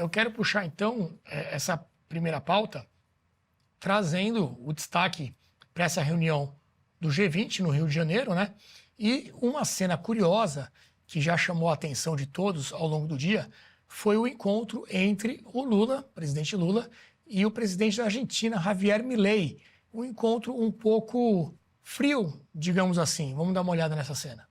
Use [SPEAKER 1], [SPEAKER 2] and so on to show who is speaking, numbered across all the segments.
[SPEAKER 1] eu quero puxar, então, essa primeira pauta, trazendo o destaque para essa reunião do G20 no Rio de Janeiro, né? E uma cena curiosa que já chamou a atenção de todos ao longo do dia foi o encontro entre o Lula, presidente Lula, e o presidente da Argentina, Javier Milei. Um encontro um pouco frio, digamos assim. Vamos dar uma olhada nessa cena.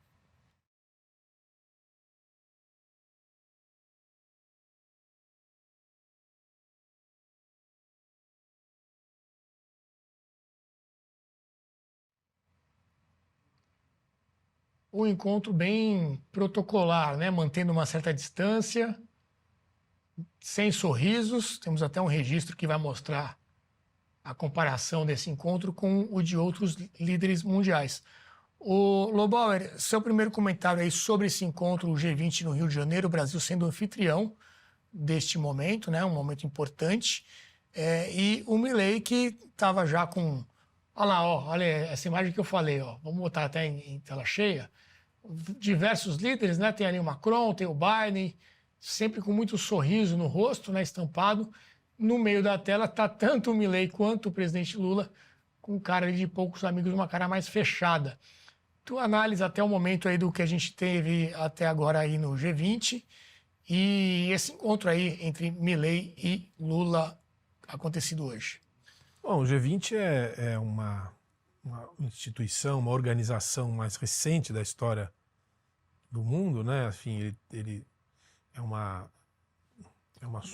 [SPEAKER 1] Um encontro bem protocolar, né? Mantendo uma certa distância, sem sorrisos. Temos até um registro que vai mostrar a comparação desse encontro com o de outros líderes mundiais. O Lobauer, seu primeiro comentário aí sobre esse encontro, o G20 no Rio de Janeiro, o Brasil sendo anfitrião deste momento, né? Um momento importante. E o Milei que estava já com... Olha lá, ó, olha essa imagem que eu falei, ó. Vamos botar até em tela cheia. Diversos líderes, né? Tem ali o Macron, tem o Biden, sempre com muito sorriso no rosto, né? Estampado. No meio da tela está tanto o Milei quanto o presidente Lula com cara ali de poucos amigos, uma cara mais fechada. Tu analisa até o momento aí do que a gente teve até agora aí no G20 e esse encontro aí entre Milei e Lula acontecido hoje.
[SPEAKER 2] Bom, o G20 é uma instituição, uma organização mais recente da história do mundo, né? Enfim, ele é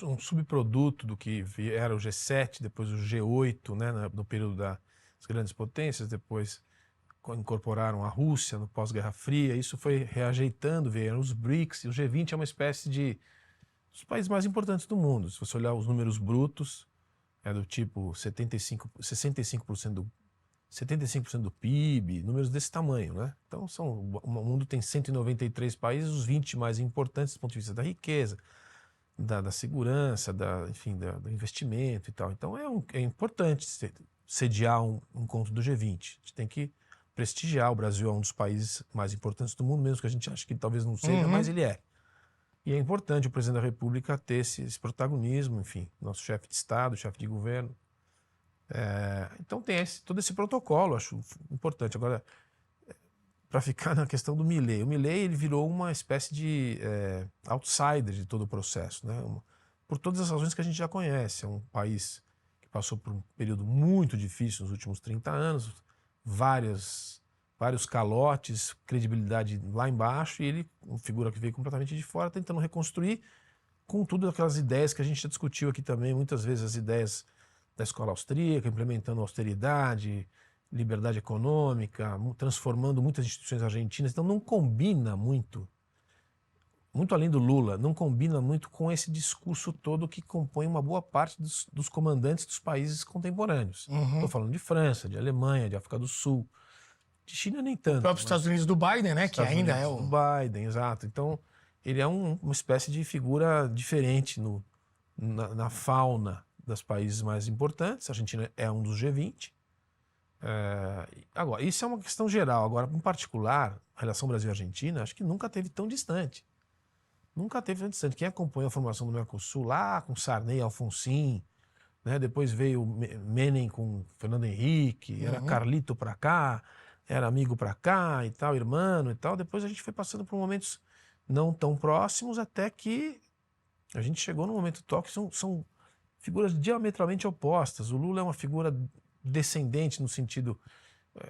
[SPEAKER 2] um subproduto do que era o G7, depois o G8, né? No período das grandes potências, depois incorporaram a Rússia no pós-Guerra Fria, isso foi reajeitando, vieram os BRICS, e o G20 é uma espécie dos países mais importantes do mundo. Se você olhar os números brutos, é do tipo 65% do PIB, números desse tamanho, né? Então, o mundo tem 193 países, os 20 mais importantes do ponto de vista da riqueza, da segurança, enfim, do investimento e tal. Então, é importante sediar um encontro do G20. A gente tem que prestigiar. O Brasil é um dos países mais importantes do mundo, mesmo que a gente ache que talvez não seja, mas ele é. E é importante o presidente da República ter esse protagonismo, enfim, nosso chefe de Estado, chefe de governo. Então tem todo esse protocolo, acho importante. Agora, para ficar na questão do Milei, o Milei ele virou uma espécie de outsider de todo o processo, né? Por todas as razões que a gente já conhece. É um país que passou por um período muito difícil nos últimos 30 anos, vários calotes, credibilidade lá embaixo, e ele, uma figura que veio completamente de fora, tentando reconstruir com tudo aquelas ideias que a gente já discutiu aqui também, muitas vezes as ideias da escola austríaca, implementando austeridade, liberdade econômica, transformando muitas instituições argentinas. Então não combina muito além do Lula, não combina muito com esse discurso todo que compõe uma boa parte dos comandantes dos países contemporâneos. Estou falando de França, de Alemanha, de África do Sul, de China nem tanto.
[SPEAKER 1] O próprio Estados Unidos do Biden, né? Que ainda é o...
[SPEAKER 2] do Biden, exato. Então, ele é uma espécie de figura diferente na fauna dos países mais importantes. A Argentina é um dos G20. Agora, isso é uma questão geral. Agora, em particular, a relação Brasil-Argentina, acho que nunca teve tão distante. Nunca teve tão distante. Quem acompanhou a formação do Mercosul lá com Sarney e Alfonsín, né? Depois veio Menem com Fernando Henrique, era Carlito para cá, era amigo para cá e tal, irmão e tal. Depois a gente foi passando por momentos não tão próximos até que a gente chegou no momento que são figuras diametralmente opostas. O Lula é uma figura descendente no sentido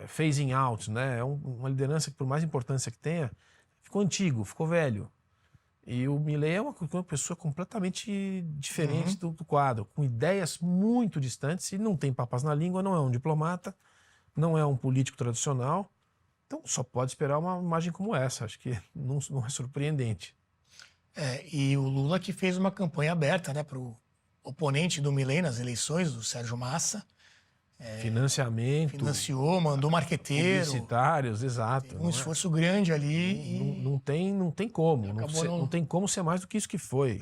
[SPEAKER 2] phasing out, né? É uma liderança que, por mais importância que tenha, ficou antigo, ficou velho. E o Milei é uma pessoa completamente diferente do quadro, com ideias muito distantes, e não tem papas na língua, não é um diplomata, não é um político tradicional. Então só pode esperar uma imagem como essa. Acho que não é surpreendente.
[SPEAKER 1] E o Lula que fez uma campanha aberta, né, para o oponente do Milei nas eleições, o Sérgio Massa.
[SPEAKER 2] Financiamento.
[SPEAKER 1] Financiou, mandou marqueteiro.
[SPEAKER 2] Publicitários, exato.
[SPEAKER 1] Um esforço grande ali.
[SPEAKER 2] Não tem como. Não tem como ser mais do que isso que foi.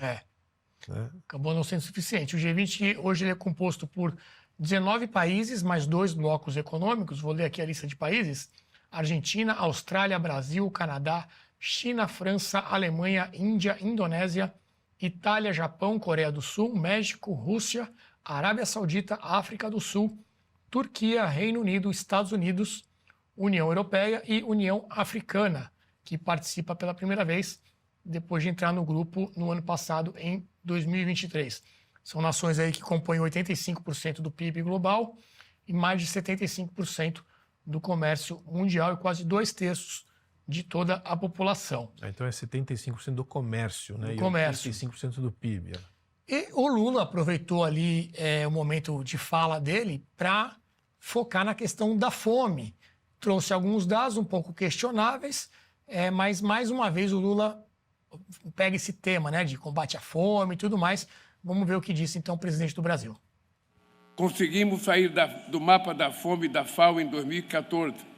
[SPEAKER 1] Acabou não sendo suficiente. O G20 hoje ele é composto por 19 países, mais 2 blocos econômicos. Vou ler aqui a lista de países. Argentina, Austrália, Brasil, Canadá, China, França, Alemanha, Índia, Indonésia Itália, Japão, Coreia do Sul, México, Rússia, Arábia Saudita, África do Sul, Turquia, Reino Unido, Estados Unidos, União Europeia e União Africana, que participa pela primeira vez depois de entrar no grupo no ano passado, em 2023. São nações aí que compõem 85% do PIB global e mais de 75% do comércio mundial e quase 2/3 de toda a população.
[SPEAKER 2] Então é 75% do comércio, né?
[SPEAKER 1] Do
[SPEAKER 2] E
[SPEAKER 1] comércio.
[SPEAKER 2] 85% do PIB.
[SPEAKER 1] E o Lula aproveitou ali o momento de fala dele para focar na questão da fome. Trouxe alguns dados um pouco questionáveis, mas mais uma vez o Lula pega esse tema, né, de combate à fome e tudo mais. Vamos ver o que disse então o presidente do Brasil.
[SPEAKER 3] Conseguimos sair do mapa da fome da FAO em 2014,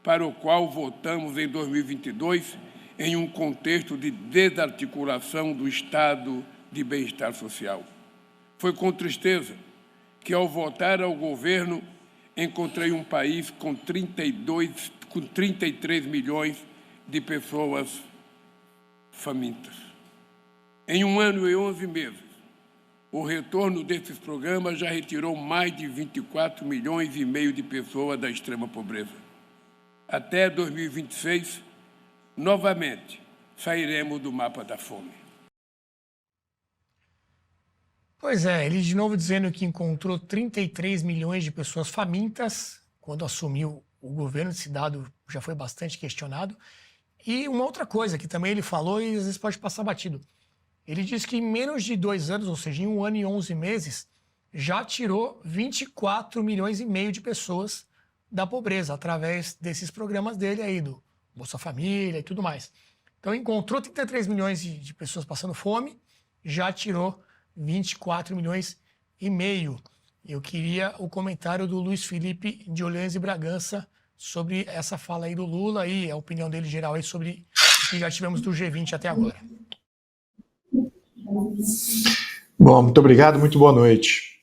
[SPEAKER 3] para o qual votamos em 2022 em um contexto de desarticulação do Estado de bem-estar social. Foi com tristeza que, ao voltar ao governo, encontrei um país com 33 milhões de pessoas famintas. Em 1 ano e 11 meses, o retorno desses programas já retirou mais de 24 milhões e meio de pessoas da extrema pobreza. Até 2026, novamente, sairemos do mapa da fome.
[SPEAKER 1] Pois é, ele de novo dizendo que encontrou 33 milhões de pessoas famintas quando assumiu o governo. Esse dado já foi bastante questionado. E uma outra coisa que também ele falou e às vezes pode passar batido. Ele disse que em menos de 2 anos, ou seja, em 1 ano e 11 meses, já tirou 24 milhões e meio de pessoas da pobreza, através desses programas dele aí, do Bolsa Família e tudo mais. Então encontrou 33 milhões de pessoas passando fome, já tirou 24 milhões e meio. Eu queria o comentário do Luiz Felipe de Orleans e Bragança sobre essa fala aí do Lula e a opinião dele geral aí sobre o que já tivemos do G20 até agora.
[SPEAKER 4] Bom, muito obrigado, muito boa noite.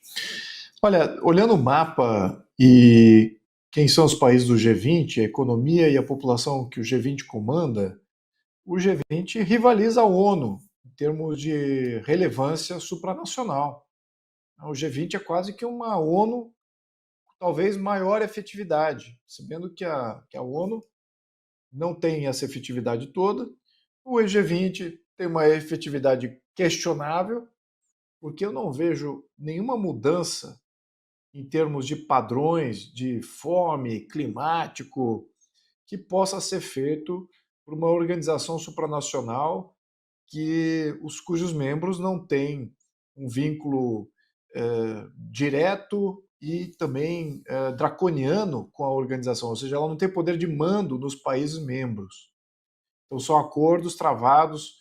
[SPEAKER 4] Olha, olhando o mapa e quem são os países do G20, a economia e a população que o G20 comanda, o G20 rivaliza a ONU em termos de relevância supranacional. O G20 é quase que uma ONU, talvez maior efetividade, sabendo que a ONU não tem essa efetividade toda. O G20 tem uma efetividade questionável, porque eu não vejo nenhuma mudança em termos de padrões de fome, climático, que possa ser feito por uma organização supranacional cujos membros não têm um vínculo direto e também draconiano com a organização, ou seja, ela não tem poder de mando nos países membros. Então são acordos travados,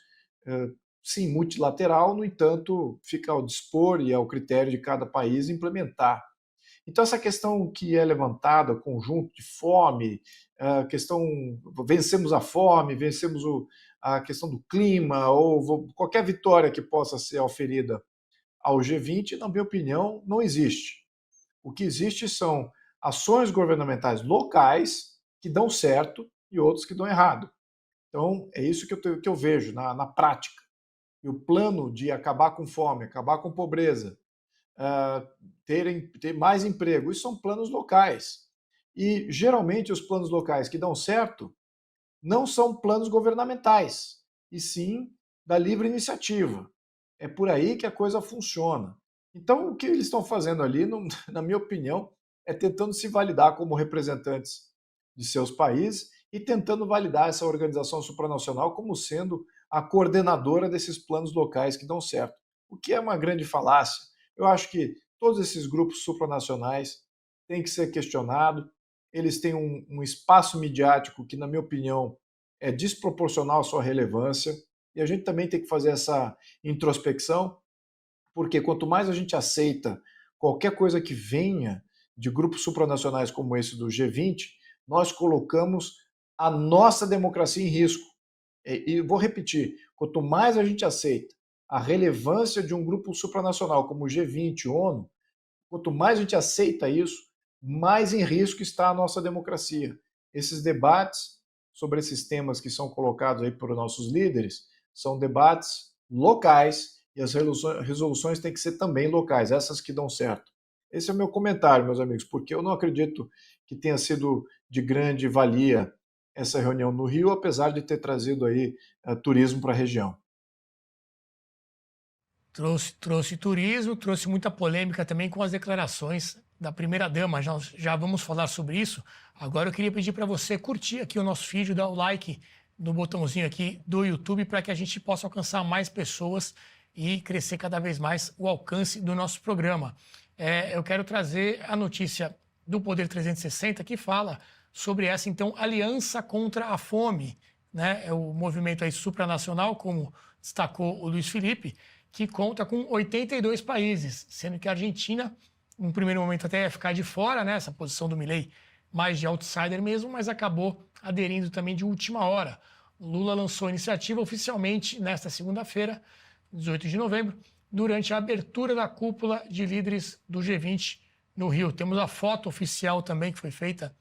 [SPEAKER 4] sim, multilateral, no entanto, fica ao dispor e ao critério de cada país implementar. Então essa questão que é levantada, conjunto de fome, a questão vencemos a fome, vencemos a questão do clima, ou qualquer vitória que possa ser oferida ao G20, na minha opinião, não existe. O que existe são ações governamentais locais que dão certo e outros que dão errado. Então, é isso que eu vejo na prática. E o plano de acabar com fome, acabar com pobreza, ter mais emprego, isso são planos locais. E, geralmente, os planos locais que dão certo não são planos governamentais, e sim da livre iniciativa. É por aí que a coisa funciona. Então, o que eles estão fazendo ali, na minha opinião, é tentando se validar como representantes de seus países e tentando validar essa organização supranacional como sendo a coordenadora desses planos locais que dão certo, o que é uma grande falácia. Eu acho que todos esses grupos supranacionais têm que ser questionados, eles têm um espaço midiático que, na minha opinião, é desproporcional à sua relevância, e a gente também tem que fazer essa introspecção, porque quanto mais a gente aceita qualquer coisa que venha de grupos supranacionais como esse do G20, nós colocamos a nossa democracia em risco. E vou repetir, quanto mais a gente aceita a relevância de um grupo supranacional como o G20, ONU, quanto mais a gente aceita isso, mais em risco está a nossa democracia. Esses debates sobre esses temas que são colocados aí por nossos líderes são debates locais e as resoluções têm que ser também locais, essas que dão certo. Esse é o meu comentário, meus amigos, porque eu não acredito que tenha sido de grande valia essa reunião no Rio, apesar de ter trazido aí turismo para a região.
[SPEAKER 1] Trouxe turismo, trouxe muita polêmica também com as declarações da primeira-dama. Já vamos falar sobre isso. Agora eu queria pedir para você curtir aqui o nosso vídeo, dar o like no botãozinho aqui do YouTube para que a gente possa alcançar mais pessoas e crescer cada vez mais o alcance do nosso programa. Eu quero trazer a notícia do Poder 360 que fala sobre essa, então, aliança contra a fome, né? É o movimento aí supranacional, como destacou o Luiz Felipe, que conta com 82 países, sendo que a Argentina, no primeiro momento até ia ficar de fora, né, essa posição do Milei, mais de outsider mesmo, mas acabou aderindo também de última hora. O Lula lançou a iniciativa oficialmente nesta segunda-feira, 18 de novembro, durante a abertura da cúpula de líderes do G20 no Rio. Temos a foto oficial também que foi feita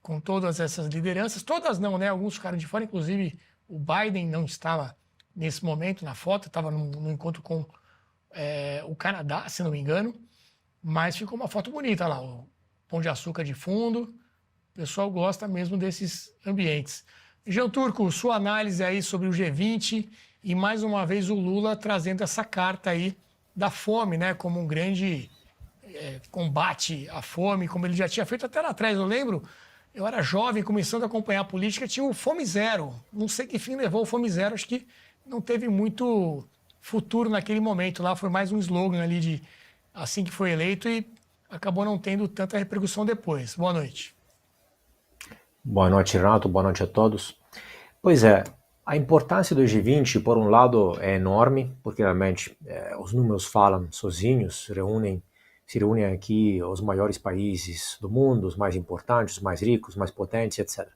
[SPEAKER 1] com todas essas lideranças, todas não, né, alguns ficaram de fora, inclusive o Biden não estava nesse momento na foto, estava no encontro com o Canadá, se não me engano, mas ficou uma foto bonita lá, o Pão de Açúcar de fundo, o pessoal gosta mesmo desses ambientes. Jean Turco, sua análise aí sobre o G20 e mais uma vez o Lula trazendo essa carta aí da fome, né, como um grande combate à fome, como ele já tinha feito até lá atrás, eu lembro. Eu era jovem, começando a acompanhar a política, tinha o Fome Zero. Não sei que fim levou o Fome Zero, acho que não teve muito futuro naquele momento. Lá foi mais um slogan ali de assim que foi eleito e acabou não tendo tanta repercussão depois. Boa noite.
[SPEAKER 5] Boa noite, Renato. Boa noite a todos. Pois é, a importância do G20, por um lado, é enorme, porque realmente os números falam sozinhos, se reúnem aqui os maiores países do mundo, os mais importantes, os mais ricos, os mais potentes, etc.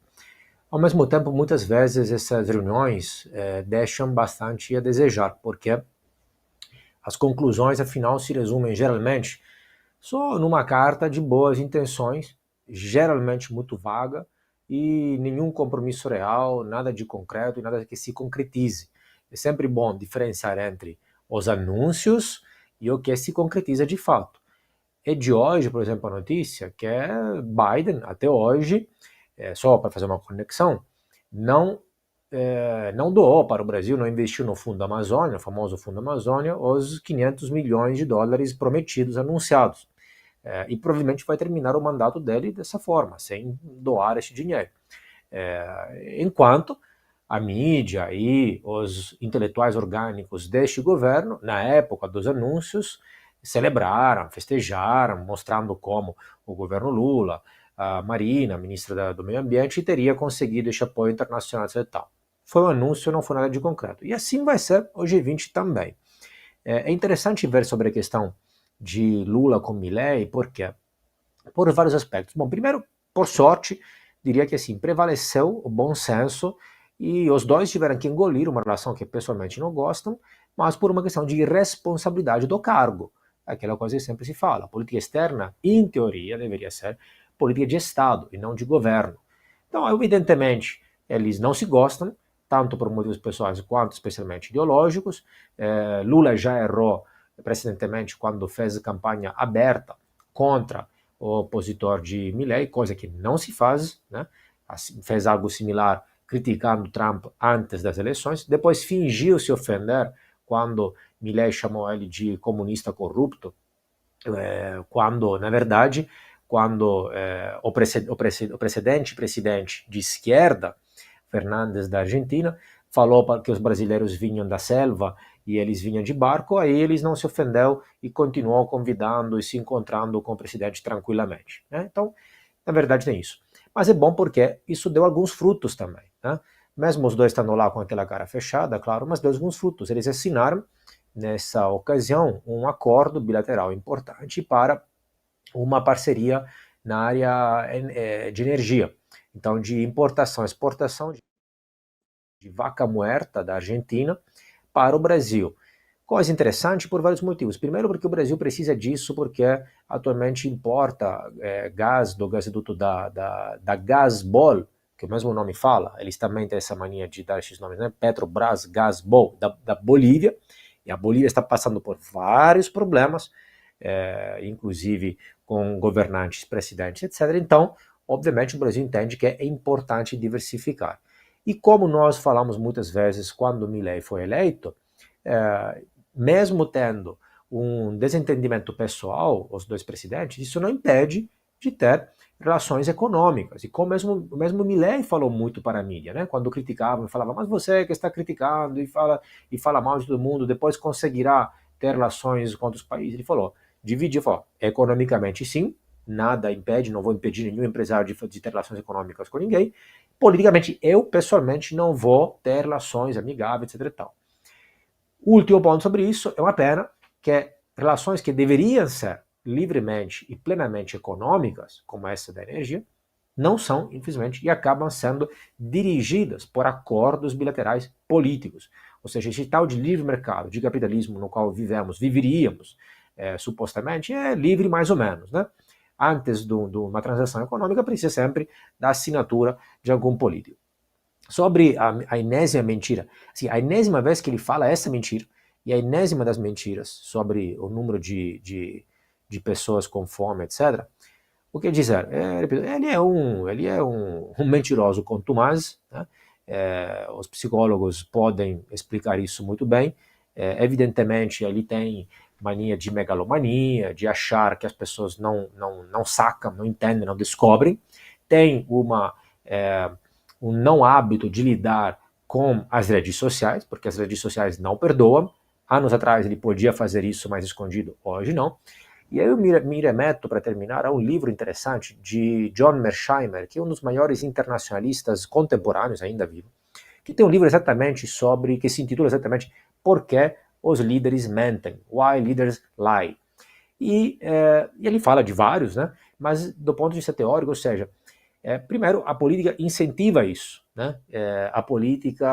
[SPEAKER 5] Ao mesmo tempo, muitas vezes essas reuniões deixam bastante a desejar, porque as conclusões, afinal, se resumem geralmente só numa carta de boas intenções, geralmente muito vaga, e nenhum compromisso real, nada de concreto e nada que se concretize. É sempre bom diferenciar entre os anúncios e o que se concretiza de fato. É de hoje, por exemplo, a notícia que Biden, até hoje, só para fazer uma conexão, não doou para o Brasil, não investiu no Fundo Amazônia, o famoso Fundo Amazônia, os 500 milhões de dólares prometidos, anunciados. E provavelmente vai terminar o mandato dele dessa forma, sem doar esse dinheiro. Enquanto a mídia e os intelectuais orgânicos deste governo, na época dos anúncios, celebraram, festejaram, mostrando como o governo Lula, a Marina, a ministra do Meio Ambiente, teria conseguido esse apoio internacional e tal. Foi um anúncio, não foi nada de concreto. E assim vai ser o G20 também. É interessante ver sobre a questão de Lula com Milei, porque por vários aspectos. Bom, primeiro, por sorte, diria que assim, prevaleceu o bom senso e os dois tiveram que engolir uma relação que pessoalmente não gostam, mas por uma questão de responsabilidade do cargo. Aquela coisa que sempre se fala. A política externa, em teoria, deveria ser política de Estado e não de governo. Então, evidentemente, eles não se gostam, tanto por motivos pessoais quanto especialmente ideológicos. Lula já errou precedentemente quando fez campanha aberta contra o opositor de Milei, coisa que não se faz, né? Fez algo similar criticando Trump antes das eleições, depois fingiu se ofender quando Milei chamou ele de comunista corrupto, quando, na verdade, quando o presidente de esquerda, Fernandes da Argentina, falou que os brasileiros vinham da selva e eles vinham de barco, aí eles não se ofendeu e continuou convidando e se encontrando com o presidente tranquilamente. Né? Então, na verdade, tem isso. Mas é bom porque isso deu alguns frutos também. Né? Mesmo os dois estando lá com aquela cara fechada, claro, mas deu alguns frutos. Eles assinaram, nessa ocasião, um acordo bilateral importante para uma parceria na área de energia. Então, de importação e exportação de vaca muerta da Argentina para o Brasil. Coisa interessante por vários motivos. Primeiro, porque o Brasil precisa disso, porque atualmente importa gás do gasoduto da Gasbol, que o mesmo nome fala, eles também têm essa mania de dar esses nomes, né? Petrobras Gasbol, da Bolívia, E a Bolívia está passando por vários problemas, inclusive com governantes, presidentes, etc. Então, obviamente, o Brasil entende que é importante diversificar. E como nós falamos muitas vezes quando Milei foi eleito, mesmo tendo um desentendimento pessoal, os dois presidentes, isso não impede de ter relações econômicas. E como mesmo Milei falou muito para a mídia, né? Quando criticavam, falava, mas você que está criticando e fala mal de todo mundo, depois conseguirá ter relações com outros países. Ele falou, falou, economicamente sim, nada impede, não vou impedir nenhum empresário de ter relações econômicas com ninguém. Politicamente, eu pessoalmente não vou ter relações amigáveis, etc. E tal. O último ponto sobre isso é uma pena que relações que deveriam ser livremente e plenamente econômicas, como essa da energia, não são, infelizmente, e acabam sendo dirigidas por acordos bilaterais políticos. Ou seja, esse tal de livre mercado, de capitalismo no qual viveríamos, supostamente, é livre mais ou menos, né? Antes de uma transação econômica, precisa sempre da assinatura de algum político. Sobre a enésima mentira, assim, a enésima vez que ele fala essa mentira, e a enésima das mentiras sobre o número de pessoas com fome, etc., o que dizer? Ele é um mentiroso contumaz, né? Os psicólogos podem explicar isso muito bem. Evidentemente, ele tem mania de megalomania, de achar que as pessoas não sacam, não entendem, não descobrem. Tem um não hábito de lidar com as redes sociais, porque as redes sociais não perdoam. Anos atrás ele podia fazer isso mais escondido, hoje não. E aí eu me remeto, para terminar, a um livro interessante de John Mearsheimer, que é um dos maiores internacionalistas contemporâneos, ainda vivo, que tem um livro exatamente que se intitula exatamente Por que os líderes mentem? Why Leaders Lie? E ele fala de vários, né? Mas do ponto de vista teórico, ou seja, primeiro, a política incentiva isso, né? A política,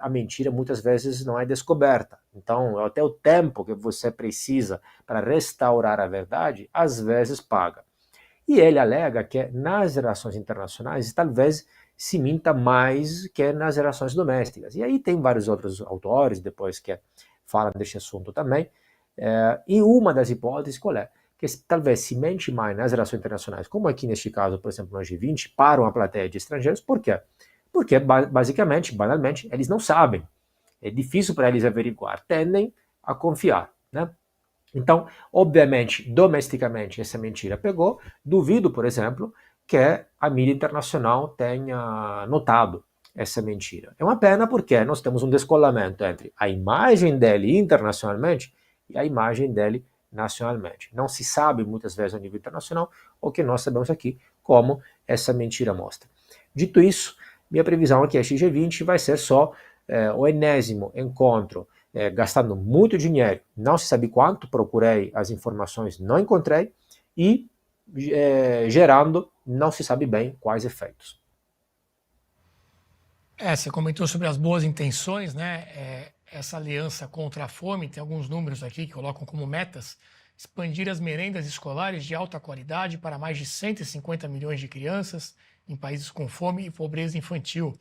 [SPEAKER 5] a mentira muitas vezes não é descoberta. Então, até o tempo que você precisa para restaurar a verdade, às vezes paga. E ele alega que nas relações internacionais talvez se minta mais que nas relações domésticas. E aí tem vários outros autores depois que falam desse assunto também. E uma das hipóteses qual é? Que talvez se mente mais nas relações internacionais, como aqui neste caso, por exemplo, no G20, para uma plateia de estrangeiros. Por quê? Porque, basicamente, banalmente, eles não sabem. É difícil para eles averiguar, tendem a confiar, né? Então, obviamente, domesticamente, essa mentira pegou. Duvido, por exemplo, que a mídia internacional tenha notado essa mentira. É uma pena porque nós temos um descolamento entre a imagem dele internacionalmente e a imagem dele nacionalmente. Não se sabe muitas vezes a nível internacional o que nós sabemos aqui, como essa mentira mostra. Dito isso, minha previsão é que a G20 vai ser só o enésimo encontro, gastando muito dinheiro, não se sabe quanto, procurei as informações, não encontrei, e gerando não se sabe bem quais efeitos.
[SPEAKER 1] Você comentou sobre as boas intenções, né? Essa aliança contra a fome, tem alguns números aqui que colocam como metas expandir as merendas escolares de alta qualidade para mais de 150 milhões de crianças em países com fome e pobreza infantil.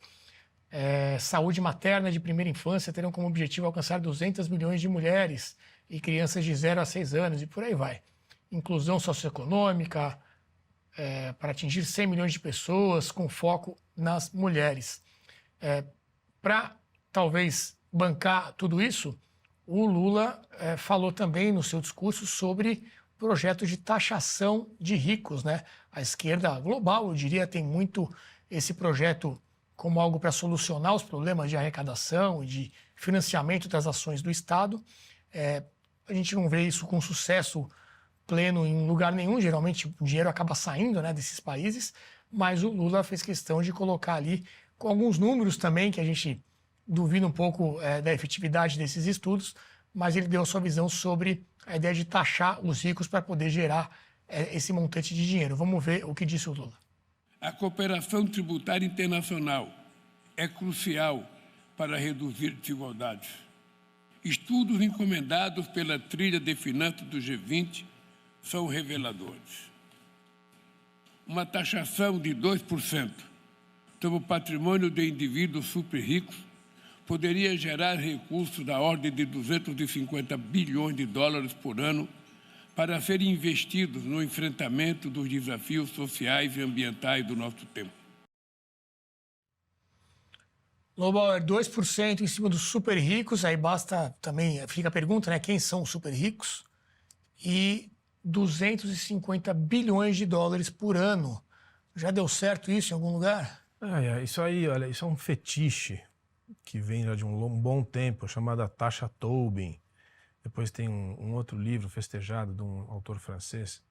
[SPEAKER 1] Saúde materna de primeira infância terão como objetivo alcançar 200 milhões de mulheres e crianças de 0 a 6 anos, e por aí vai. Inclusão socioeconômica para atingir 100 milhões de pessoas, com foco nas mulheres. Para talvez bancar tudo isso, o Lula falou também no seu discurso sobre projetos de taxação de ricos, né? A esquerda global, eu diria, tem muito esse projeto como algo para solucionar os problemas de arrecadação e de financiamento das ações do Estado. A gente não vê isso com sucesso pleno em lugar nenhum, geralmente o dinheiro acaba saindo, né, desses países, mas o Lula fez questão de colocar ali com alguns números também, que a gente duvida um pouco da efetividade desses estudos, mas ele deu a sua visão sobre a ideia de taxar os ricos para poder gerar esse montante de dinheiro. Vamos ver o que disse o Lula.
[SPEAKER 3] A cooperação tributária internacional é crucial para reduzir desigualdades. Estudos encomendados pela trilha de finanças do G20 são reveladores. Uma taxação de 2% sobre o patrimônio de indivíduos super ricos poderia gerar recursos da ordem de 250 bilhões de dólares por ano para serem investidos no enfrentamento dos desafios sociais e ambientais do nosso tempo.
[SPEAKER 1] Lobauer, 2% em cima dos super ricos, aí basta também, fica a pergunta, né? Quem são os super ricos? E 250 bilhões de dólares por ano. Já deu certo isso em algum lugar?
[SPEAKER 2] Isso aí, olha, isso é um fetiche que vem já de um bom tempo, chamada taxa Tobin. Depois tem um outro livro festejado de um autor francês,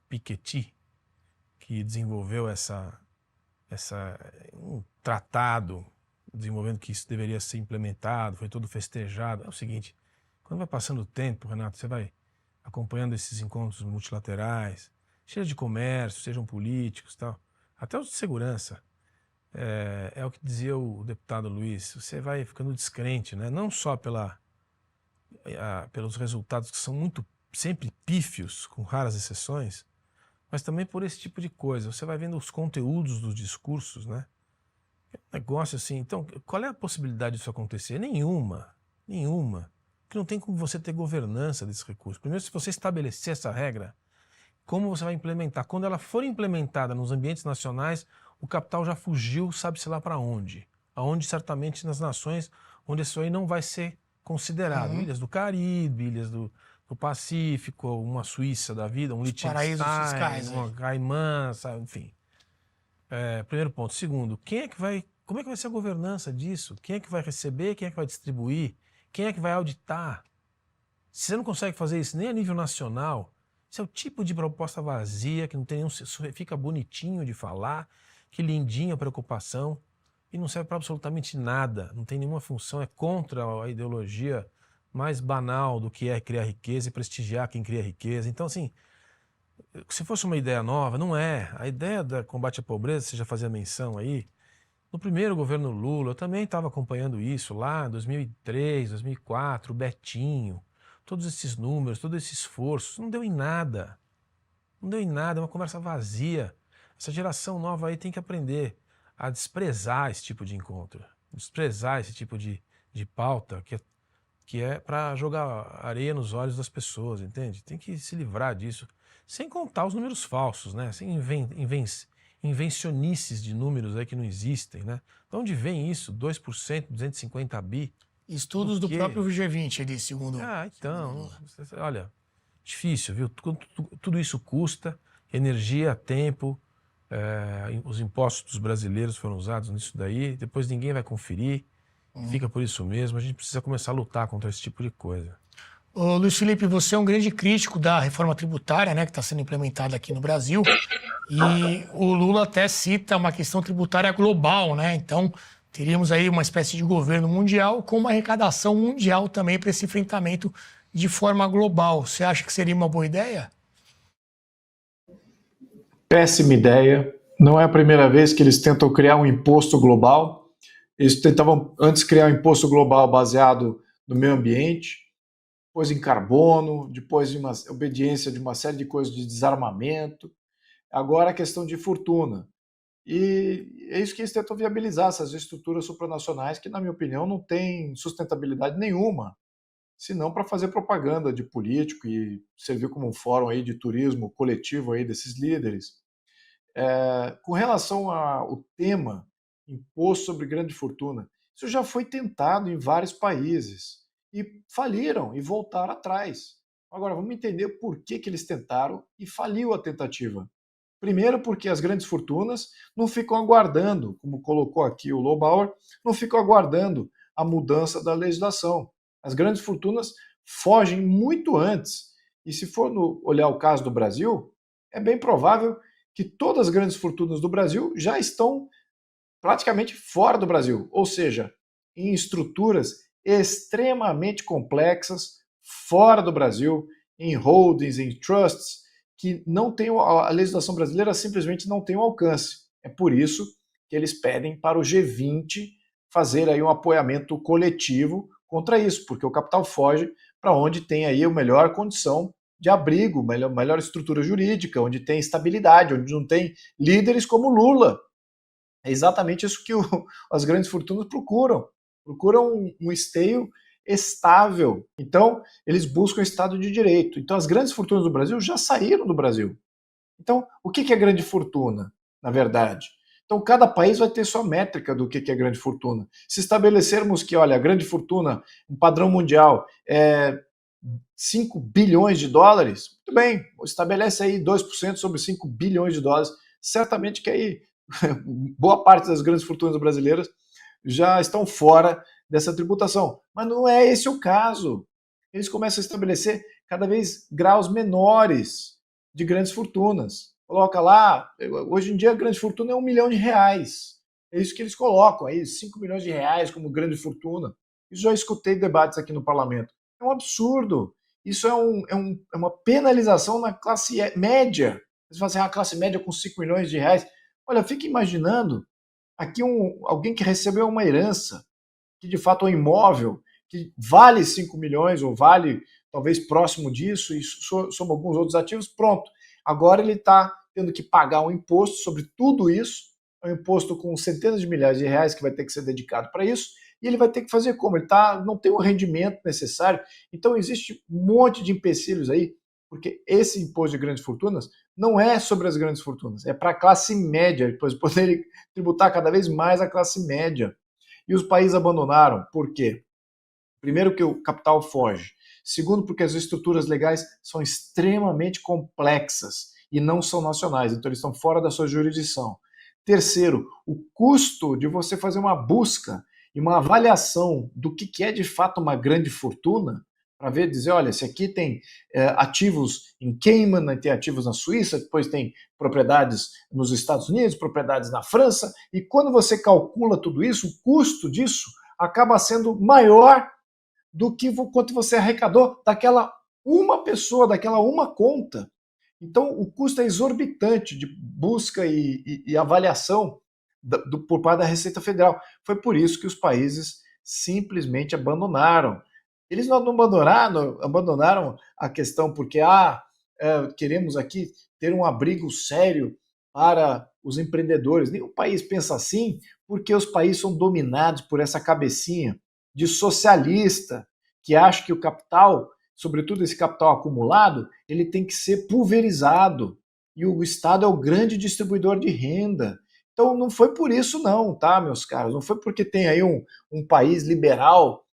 [SPEAKER 2] Piketty, que desenvolveu um tratado desenvolvendo que isso deveria ser implementado, foi todo festejado. É o seguinte, quando vai passando o tempo, Renato, você vai acompanhando esses encontros multilaterais, seja de comércio, sejam políticos e tal, até os de segurança. É o que dizia o deputado Luiz, você vai ficando descrente, né? Não só pelos resultados que são sempre pífios, com raras exceções, mas também por esse tipo de coisa. Você vai vendo os conteúdos dos discursos, né? É um negócio assim. Então, qual é a possibilidade disso acontecer? Nenhuma. Porque não tem como você ter governança desse recurso. Primeiro, se você estabelecer essa regra, como você vai implementar? Quando ela for implementada nos ambientes nacionais, o capital já fugiu, sabe-se lá para onde. Aonde, certamente, nas nações onde isso aí não vai ser considerado. Ilhas do Caribe, ilhas do Pacífico, uma Suíça da vida, um
[SPEAKER 1] paraísos fiscais,
[SPEAKER 2] Liechtenstein, uma Caimã, sabe? Enfim. Primeiro ponto. Segundo, como é que vai ser a governança disso? Quem é que vai receber? Quem é que vai distribuir? Quem é que vai auditar? Se você não consegue fazer isso nem a nível nacional, isso é o tipo de proposta vazia, que não tem fica bonitinho de falar, que lindinha a preocupação, e não serve para absolutamente nada, não tem nenhuma função, é contra a ideologia mais banal do que é criar riqueza e prestigiar quem cria riqueza. Então, assim, se fosse uma ideia nova, não é. A ideia da combate à pobreza, você já fazia menção aí, no primeiro governo Lula, eu também estava acompanhando isso lá em 2003, 2004, o Betinho, todos esses números, todo esse esforço, não deu em nada. Não deu em nada, é uma conversa vazia. Essa geração nova aí tem que aprender a desprezar esse tipo de encontro, desprezar esse tipo de pauta que é para jogar areia nos olhos das pessoas, entende? Tem que se livrar disso, sem contar os números falsos, né? Sem invencionices de números aí que não existem, né? De onde vem isso? 2%, 250 bi?
[SPEAKER 1] Estudos do próprio G20, ele disse, segundo.
[SPEAKER 2] Então, olha, difícil, viu? Tudo isso custa energia, tempo, os impostos dos brasileiros foram usados nisso daí, depois ninguém vai conferir, fica por isso mesmo, a gente precisa começar a lutar contra esse tipo de coisa.
[SPEAKER 1] Ô, Luiz Felipe, você é um grande crítico da reforma tributária, né, que está sendo implementada aqui no Brasil, e o Lula até cita uma questão tributária global, né? Então, teríamos aí uma espécie de governo mundial com uma arrecadação mundial também para esse enfrentamento de forma global. Você acha que seria uma boa ideia?
[SPEAKER 4] Péssima ideia. Não é a primeira vez que eles tentam criar um imposto global. Eles tentavam antes criar um imposto global baseado no meio ambiente, depois em carbono, depois em uma obediência de uma série de coisas de desarmamento. Agora a questão de fortuna. E é isso que eles tentam viabilizar, essas estruturas supranacionais que, na minha opinião, não têm sustentabilidade nenhuma, senão para fazer propaganda de político e servir como um fórum aí de turismo coletivo aí desses líderes. Com relação ao tema imposto sobre grande fortuna, isso já foi tentado em vários países e faliram e voltaram atrás. Agora, vamos entender por que eles tentaram e faliu a tentativa. Primeiro, porque as grandes fortunas não ficam aguardando, como colocou aqui o Lobauer, não ficam aguardando a mudança da legislação. As grandes fortunas fogem muito antes. E se for olhar o caso do Brasil, é bem provável que todas as grandes fortunas do Brasil já estão praticamente fora do Brasil, ou seja, em estruturas extremamente complexas, fora do Brasil, em holdings, em trusts, que não tem, a legislação brasileira simplesmente não tem um alcance. É por isso que eles pedem para o G20 fazer aí um apoiamento coletivo contra isso, porque o capital foge para onde tem aí a melhor condição de abrigo, melhor estrutura jurídica, onde tem estabilidade, onde não tem líderes como Lula. É exatamente isso que as grandes fortunas procuram. Procuram um esteio estável. Então, eles buscam Estado de Direito. Então, as grandes fortunas do Brasil já saíram do Brasil. Então, o que é grande fortuna, na verdade? Então, cada país vai ter sua métrica do que é grande fortuna. Se estabelecermos que, olha, a grande fortuna, um padrão mundial, é 5 bilhões de dólares, muito bem, estabelece aí 2% sobre 5 bilhões de dólares. Certamente que aí boa parte das grandes fortunas brasileiras já estão fora dessa tributação. Mas não é esse o caso. Eles começam a estabelecer cada vez graus menores de grandes fortunas. Coloca lá, hoje em dia a grande fortuna é R$1 milhão. É isso que eles colocam aí, 5 milhões de reais como grande fortuna. Isso já escutei debates aqui no parlamento. É um absurdo. Isso é uma penalização na classe média. Você fala assim, a classe média com 5 milhões de reais. Olha, fica imaginando aqui alguém que recebeu uma herança, que de fato é um imóvel, que vale 5 milhões ou vale talvez próximo disso, e sobre alguns outros ativos, pronto. Agora ele está tendo que pagar um imposto sobre tudo isso, um imposto com centenas de milhares de reais que vai ter que ser dedicado para isso, e ele vai ter que fazer como? Ele não tem o rendimento necessário. Então existe um monte de empecilhos aí, porque esse imposto de grandes fortunas não é sobre as grandes fortunas, é para a classe média, depois poderem tributar cada vez mais a classe média. E os países abandonaram, por quê? Primeiro, que o capital foge. Segundo, porque as estruturas legais são extremamente complexas e não são nacionais, então eles estão fora da sua jurisdição. Terceiro, o custo de você fazer uma busca e uma avaliação do que é de fato uma grande fortuna, para ver, dizer, olha, esse aqui tem ativos em Cayman, tem ativos na Suíça, depois tem propriedades nos Estados Unidos, propriedades na França, e quando você calcula tudo isso, o custo disso acaba sendo maior do que quanto você arrecadou daquela uma pessoa, daquela uma conta. Então, o custo é exorbitante de busca e avaliação por parte da Receita Federal. Foi por isso que os países simplesmente abandonaram. Eles não abandonaram a questão porque queremos aqui ter um abrigo sério para os empreendedores. Nenhum país pensa assim, porque os países são dominados por essa cabecinha de socialista que acha que o capital, sobretudo esse capital acumulado, ele tem que ser pulverizado. E o Estado é o grande distribuidor de renda. Então não foi por isso não, tá, meus caros? Não foi porque tem aí um país liberal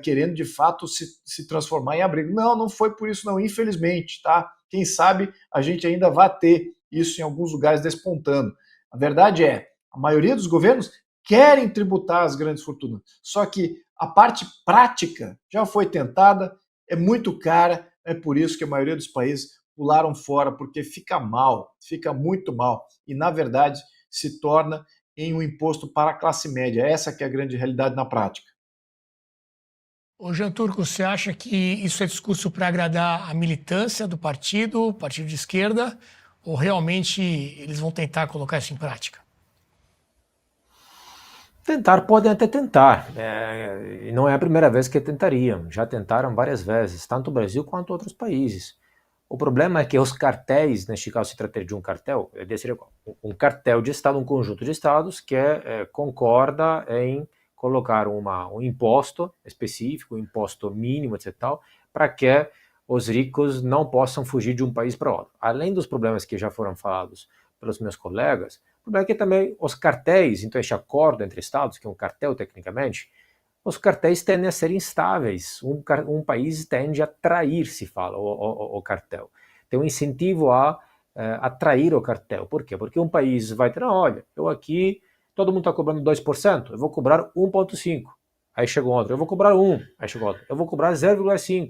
[SPEAKER 4] querendo de fato se transformar em abrigo. Não, não foi por isso não, infelizmente, tá? Quem sabe a gente ainda vai ter isso em alguns lugares despontando. A verdade é, a maioria dos governos querem tributar as grandes fortunas, só que a parte prática já foi tentada, é muito cara, é por isso que a maioria dos países pularam fora, porque fica mal, fica muito mal, e na verdade se torna em um imposto para a classe média. Essa que é a grande realidade na prática.
[SPEAKER 1] Ô Jean Turco, você acha que isso é discurso para agradar a militância do partido de esquerda, ou realmente eles vão tentar colocar isso em prática?
[SPEAKER 5] Tentar podem até tentar, e não é a primeira vez que tentariam, já tentaram várias vezes, tanto o Brasil quanto outros países. O problema é que os cartéis, neste caso se trata de um cartel, seria um cartel de Estado, um conjunto de Estados que concorda em colocar um imposto específico, um imposto mínimo, etc., para que os ricos não possam fugir de um país para outro. Além dos problemas que já foram falados pelos meus colegas, o problema é que também os cartéis, então este acordo entre Estados, que é um cartel tecnicamente, os cartéis tendem a ser instáveis. Um país tende a trair, se fala, o cartel. Tem um incentivo a atrair o cartel. Por quê? Porque um país vai ter, olha, eu aqui, todo mundo está cobrando 2%, eu vou cobrar 1,5%. Aí chega outro, eu vou cobrar 1%. Aí chega outro, eu vou cobrar 0,5%.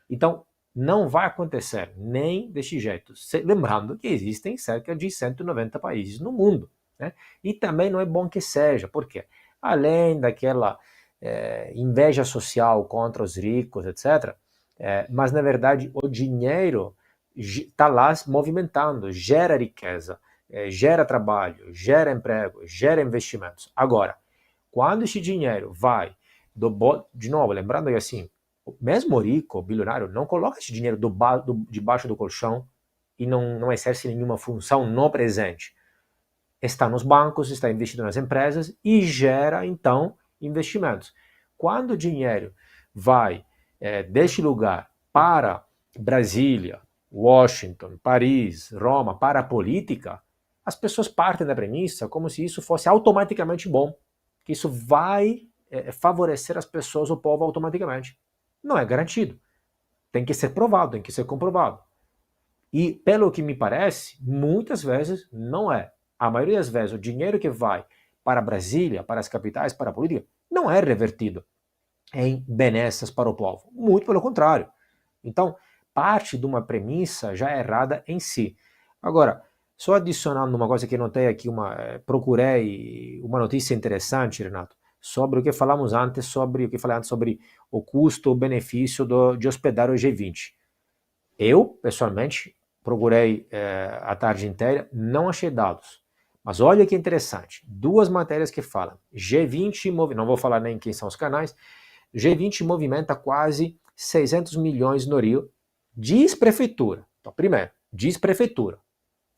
[SPEAKER 5] Então, não vai acontecer nem deste jeito. Lembrando que existem cerca de 190 países no mundo, né? E também não é bom que seja. Por quê? Além daquela inveja social contra os ricos, etc., mas na verdade o dinheiro está lá movimentando, gera riqueza, gera trabalho, gera emprego, gera investimentos. Agora, quando esse dinheiro vai de novo, lembrando aí assim, mesmo o rico, o bilionário, não coloca esse dinheiro debaixo do colchão e não exerce nenhuma função no presente. está nos bancos, está investido nas empresas e gera, então, investimentos. Quando o dinheiro vai deste lugar para Brasília, Washington, Paris, Roma, para a política, as pessoas partem da premissa como se isso fosse automaticamente bom, que isso vai favorecer as pessoas, o povo automaticamente. Não é garantido. Tem que ser provado, tem que ser comprovado. E, pelo que me parece, muitas vezes não é. A maioria das vezes, o dinheiro que vai para Brasília, para as capitais, para a política, não é revertido em benesses para o povo. Muito pelo contrário. Então, parte de uma premissa já errada em si. Agora, só adicionando uma coisa que notei aqui, procurei uma notícia interessante, Renato, sobre o que falamos antes, sobre o custo-benefício de hospedar o G20. Eu, pessoalmente, procurei a tarde inteira, não achei dados. Mas olha que interessante, 2 matérias que falam. G20, não vou falar nem quem são os canais, G20 movimenta quase 600 milhões no Rio, diz prefeitura. Então, primeiro, diz prefeitura.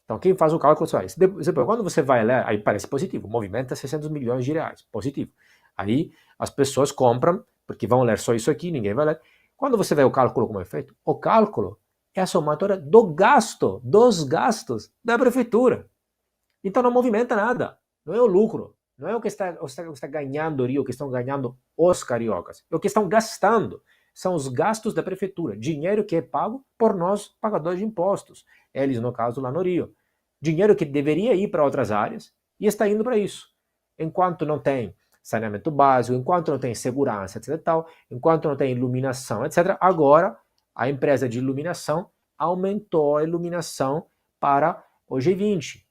[SPEAKER 5] Então, quem faz o cálculo, depois, quando você vai ler, aí parece positivo, movimenta 600 milhões de reais, positivo. Aí as pessoas compram, porque vão ler só isso aqui, ninguém vai ler. Quando você vê o cálculo como é feito, o cálculo é a somatória dos gastos da prefeitura. Então não movimenta nada, não é o lucro, não é o que está ganhando o Rio, o que estão ganhando os cariocas, é o que estão gastando. São os gastos da prefeitura, dinheiro que é pago por nós, pagadores de impostos. Eles, no caso, lá no Rio. Dinheiro que deveria ir para outras áreas e está indo para isso. Enquanto não tem saneamento básico, enquanto não tem segurança, etc. Tal, enquanto não tem iluminação, etc. Agora, a empresa de iluminação aumentou a iluminação para o G20.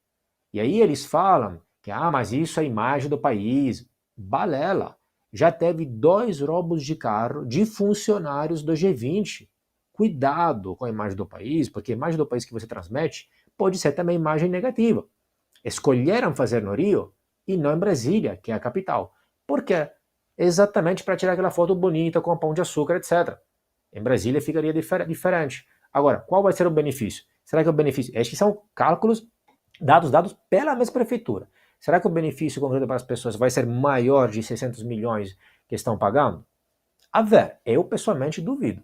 [SPEAKER 5] E aí eles falam que, mas isso é a imagem do país. Balela. Já teve 2 roubos de carro de funcionários do G20. Cuidado com a imagem do país, porque a imagem do país que você transmite pode ser também imagem negativa. Escolheram fazer no Rio e não em Brasília, que é a capital. Por quê? Exatamente para tirar aquela foto bonita com pão de açúcar, etc. Em Brasília ficaria diferente. Agora, qual vai ser o benefício? Será que o benefício... Estes são cálculos dados pela mesma prefeitura. Será que o benefício concreto para as pessoas vai ser maior de 600 milhões que estão pagando? A ver, eu pessoalmente duvido.